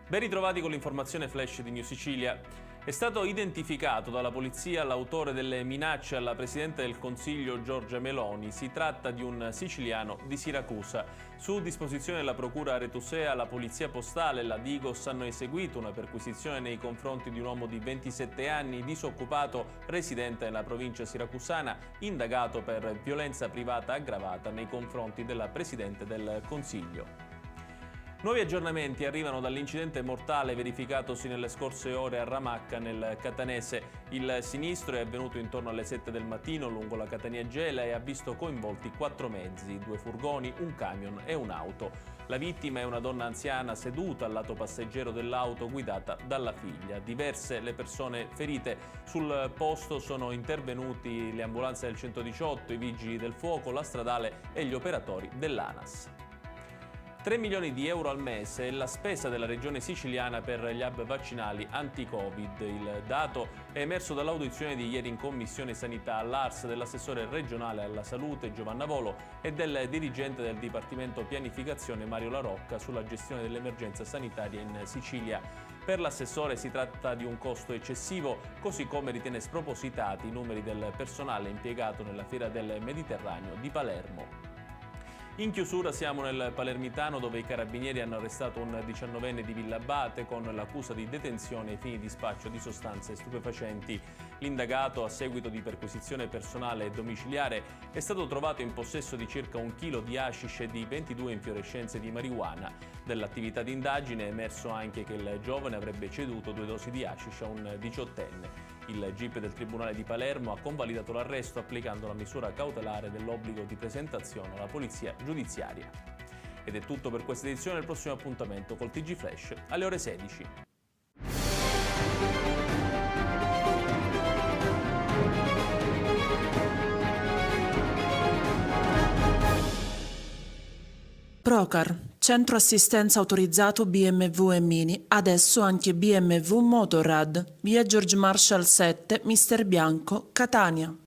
Ben ritrovati con l'informazione flash di New Sicilia. È stato identificato dalla polizia l'autore delle minacce alla Presidente del Consiglio Giorgia Meloni. Si tratta di un siciliano di Siracusa. Su disposizione della Procura Aretusea, la Polizia Postale e la Digos hanno eseguito una perquisizione nei confronti di un uomo di 27 anni, disoccupato, residente nella provincia siracusana, indagato per violenza privata aggravata nei confronti della Presidente del Consiglio. Nuovi aggiornamenti arrivano dall'incidente mortale verificatosi nelle scorse ore a Ramacca, nel Catanese. Il sinistro è avvenuto intorno alle 7 del mattino lungo la Catania Gela e ha visto coinvolti 4 mezzi, 2 furgoni, un camion e un'auto. La vittima è una donna anziana seduta al lato passeggero dell'auto guidata dalla figlia. Diverse le persone ferite. Sul posto sono intervenuti le ambulanze del 118, i vigili del fuoco, la stradale e gli operatori dell'ANAS. 3 milioni di euro al mese è la spesa della regione siciliana per gli hub vaccinali anti-Covid. Il dato è emerso dall'audizione di ieri in Commissione Sanità all'ARS dell'assessore regionale alla salute Giovanna Volo e del dirigente del Dipartimento Pianificazione Mario La Rocca sulla gestione dell'emergenza sanitaria in Sicilia. Per l'assessore si tratta di un costo eccessivo, così come ritiene spropositati i numeri del personale impiegato nella Fiera del Mediterraneo di Palermo. In chiusura siamo nel Palermitano, dove i carabinieri hanno arrestato un 19enne di Villabate con l'accusa di detenzione ai fini di spaccio di sostanze stupefacenti. L'indagato, a seguito di perquisizione personale e domiciliare, è stato trovato in possesso di circa 1 chilo di hashish e di 22 infiorescenze di marijuana. Dell'attività di indagine è emerso anche che il giovane avrebbe ceduto 2 dosi di hashish a un 18enne. Il GIP del Tribunale di Palermo ha convalidato l'arresto applicando la misura cautelare dell'obbligo di presentazione alla polizia giudiziaria. Ed è tutto per questa edizione, il prossimo appuntamento col TG Flash alle ore 16. Procar, centro assistenza autorizzato BMW e Mini, adesso anche BMW Motorrad, via George Marshall 7, Mister Bianco, Catania.